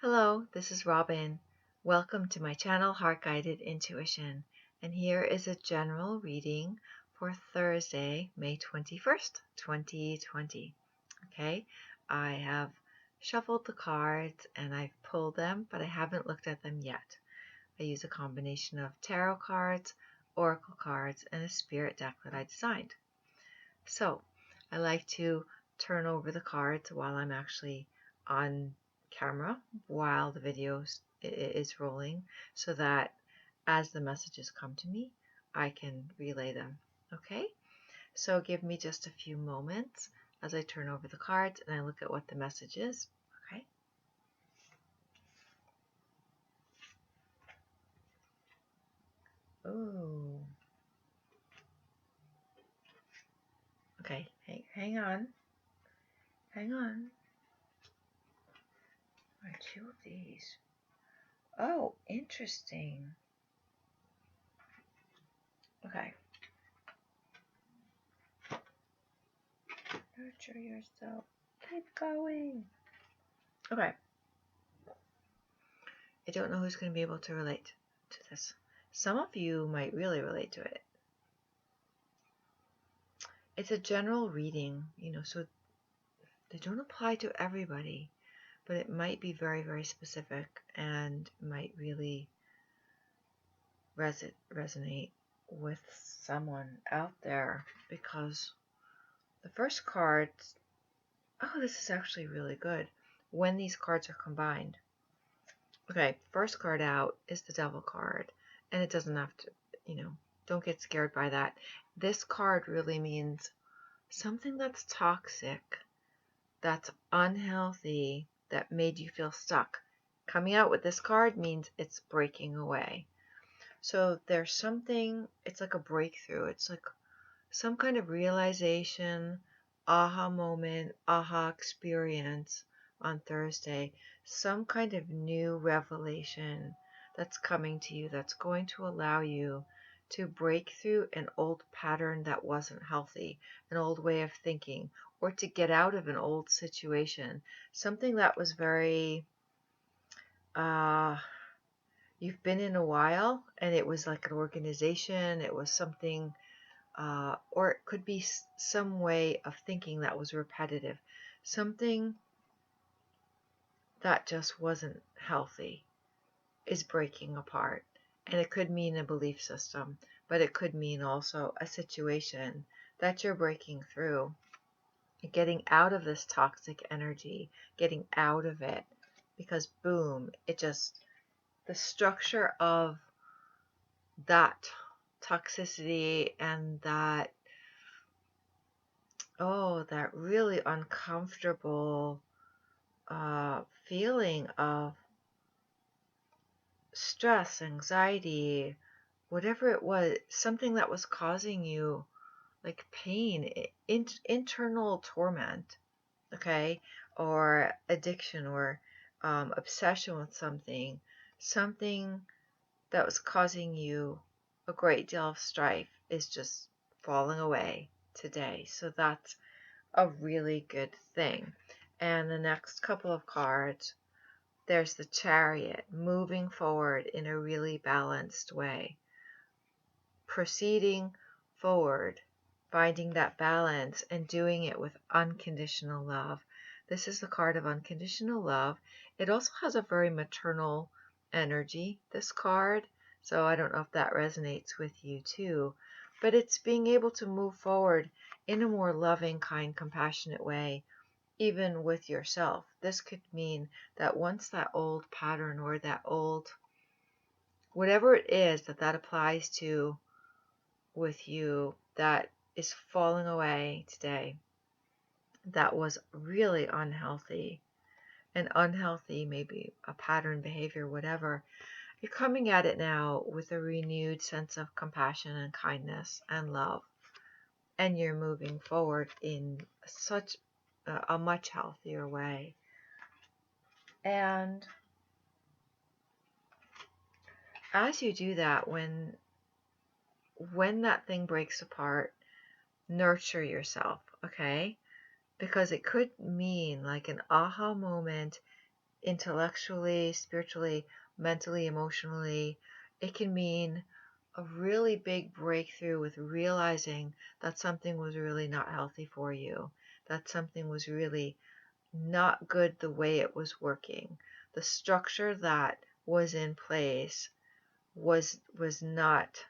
Hello, this is Robyn. Welcome to my channel, Heart Guided Intuition. And here is a general reading for Thursday, May 21st, 2020. Okay, I have shuffled the cards and I've pulled them, but I haven't looked at them yet. I use a combination of tarot cards, oracle cards, and a spirit deck that I designed. So I like to turn over the cards while I'm actually on camera while the video is rolling, so that as the messages come to me, I can relay them. Okay, so give me just a few moments as I turn over the cards and I look at what the message is. Okay. Oh, okay. Hang on. Hang on. Two of these. Oh, interesting. Okay. Nurture yourself. Keep going. Okay. I don't know who's going to be able to relate to this. Some of you might really relate to it. It's a general reading, so they don't apply to everybody, but it might be very, very specific and might really resonate with someone out there, because the first card, oh, this is actually really good when these cards are combined. Okay, first card out is the Devil card, and it doesn't have to, don't get scared by that. This card really means something that's toxic, that's unhealthy, that made you feel stuck. Coming out with this card means it's breaking away. So there's something, it's like a breakthrough. It's like some kind of realization, aha moment, aha experience on Thursday, some kind of new revelation that's coming to you that's going to allow you to break through an old pattern that wasn't healthy, an old way of thinking, or to get out of an old situation, something that was very, you've been in a while, and it was like an organization, it was something, or it could be some way of thinking that was repetitive, something that just wasn't healthy is breaking apart. And it could mean a belief system, but it could mean also a situation that you're breaking through, getting out of this toxic energy, getting out of it, because boom, the structure of that toxicity and that really uncomfortable feeling of stress, anxiety, whatever it was, something that was causing you like pain, internal torment, okay, or addiction, or obsession with something that was causing you a great deal of strife is just falling away today. So that's a really good thing. And the next couple of cards, there's the Chariot, moving forward in a really balanced way, proceeding forward, finding that balance and doing it with unconditional love. This is the card of unconditional love. It also has a very maternal energy, this card. So I don't know if that resonates with you too. But it's being able to move forward in a more loving, kind, compassionate way, even with yourself. This could mean that once that old pattern or that old, whatever it is that applies to with you, that is falling away today, that was really unhealthy, and unhealthy, maybe a pattern, behavior, whatever, you're coming at it now with a renewed sense of compassion and kindness and love, and you're moving forward in such a much healthier way. And as you do that, when that thing breaks apart, nurture yourself, okay? Because it could mean like an aha moment intellectually, spiritually, mentally, emotionally. It can mean a really big breakthrough with realizing that something was really not healthy for you, that something was really not good the way it was working. The structure that was in place was not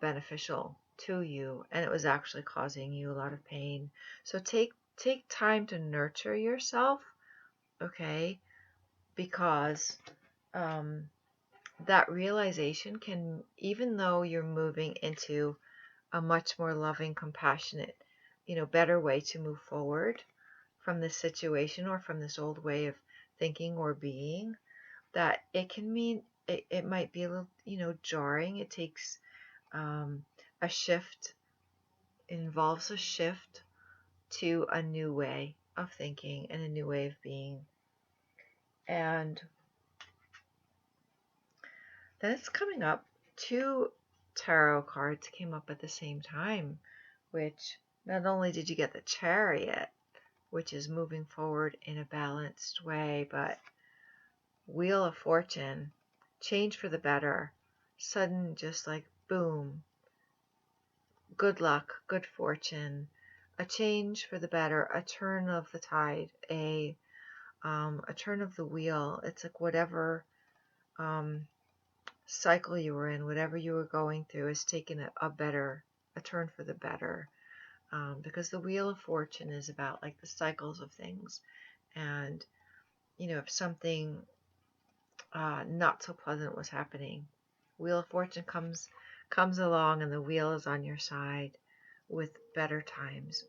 beneficial to you, and it was actually causing you a lot of pain. So take time to nurture yourself, okay? Because um, that realization can, even though you're moving into a much more loving, compassionate, better way to move forward from this situation or from this old way of thinking or being, that it can mean it might be a little, jarring. It takes a shift, it involves a shift to a new way of thinking and a new way of being. And then it's coming up. Two tarot cards came up at the same time, which not only did you get the Chariot, which is moving forward in a balanced way, but Wheel of Fortune, change for the better, sudden, just like boom, good luck, good fortune, a change for the better, a turn of the tide, a turn of the wheel. It's like whatever cycle you were in, whatever you were going through, is taking a turn for the better. Because the Wheel of Fortune is about like the cycles of things, and if something not so pleasant was happening, Wheel of Fortune comes along, and the wheel is on your side with better times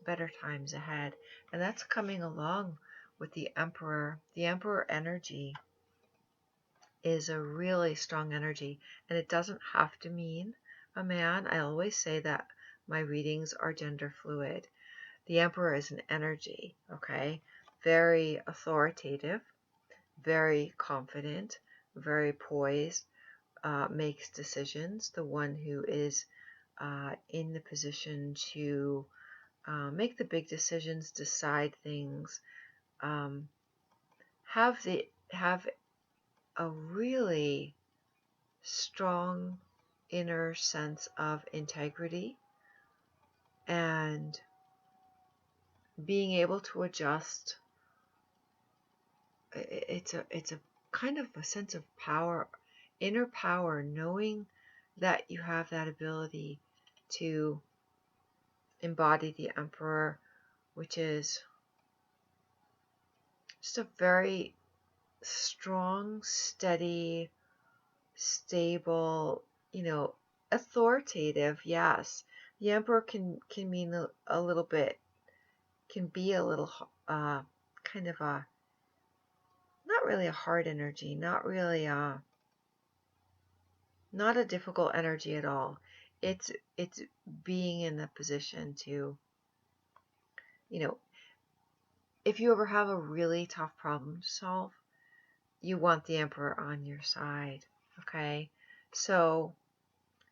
ahead. And that's coming along with the Emperor. The Emperor energy is a really strong energy, and it doesn't have to mean a man. I always say that my readings are gender fluid. The Emperor is an energy, okay? Very authoritative, very confident, very poised, makes decisions. The one who is in the position to make the big decisions, decide things, have a really strong inner sense of integrity and being able to adjust. It's a kind of a sense of power, inner power, knowing that you have that ability to embody the Emperor, which is just a very strong, steady, stable, authoritative. Yes, the Emperor can mean a little bit, can be a little kind of a, not really a hard energy, not really not a difficult energy at all. It's being in the position to, if you ever have a really tough problem to solve, you want the Emperor on your side. Okay, so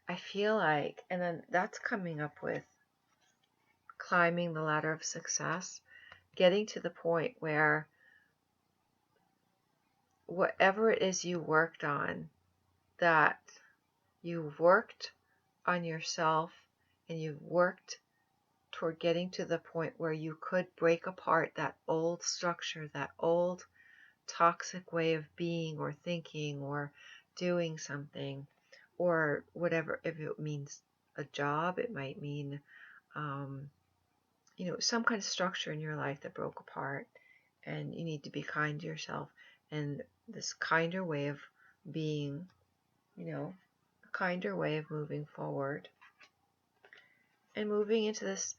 I feel like, and then that's coming up with climbing the ladder of success, getting to the point where whatever it is you worked on, that you worked on yourself and you worked toward getting to the point where you could break apart that old structure, that old toxic way of being or thinking or doing something, or whatever. If it means a job, it might mean some kind of structure in your life that broke apart, and you need to be kind to yourself. And this kinder way of being, a kinder way of moving forward and moving into this,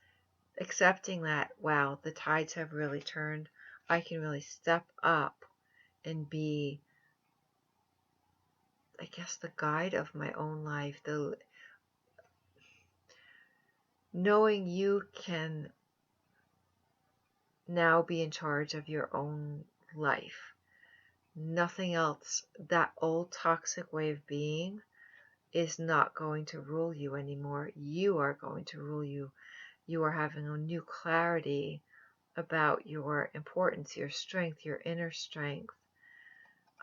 accepting that, wow, the tides have really turned. I can really step up and be, I guess, the guide of my own life. Knowing you can now be in charge of your own life. Nothing else. That old toxic way of being is not going to rule you anymore. You are going to rule you. You are having a new clarity about your importance, your strength, your inner strength.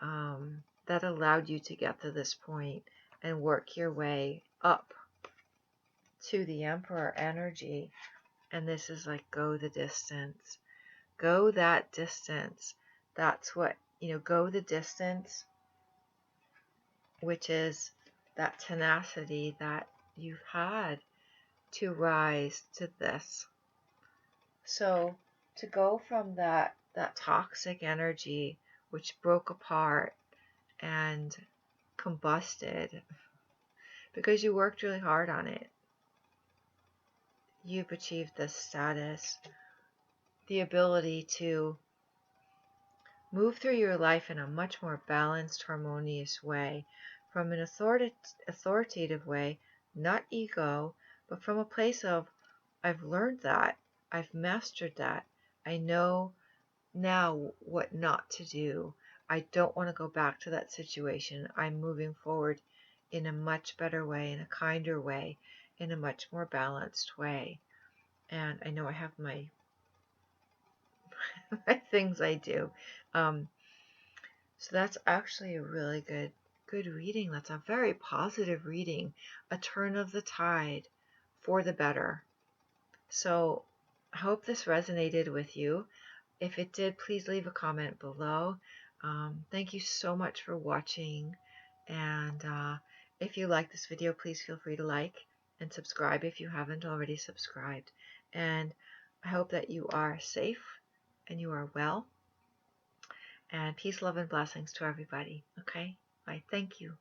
that allowed you to get to this point and work your way up to the Emperor energy. And this is like, go the distance. Go that distance. That's what, go the distance, which is that tenacity that you've had to rise to this. So to go from that toxic energy which broke apart and combusted because you worked really hard on it, you've achieved this status, the ability to move through your life in a much more balanced, harmonious way, from an authoritative way, not ego, but from a place of, I've learned that, I've mastered that, I know now what not to do. I don't want to go back to that situation. I'm moving forward in a much better way, in a kinder way, in a much more balanced way. And I know I have my things I do. So that's actually a really good reading. That's a very positive reading, a turn of the tide for the better. So I hope this resonated with you. If it did, please leave a comment below. Thank you so much for watching. And if you like this video, please feel free to like and subscribe if you haven't already subscribed. And I hope that you are safe and you are well. And peace, love, and blessings to everybody. Okay? Bye. Thank you.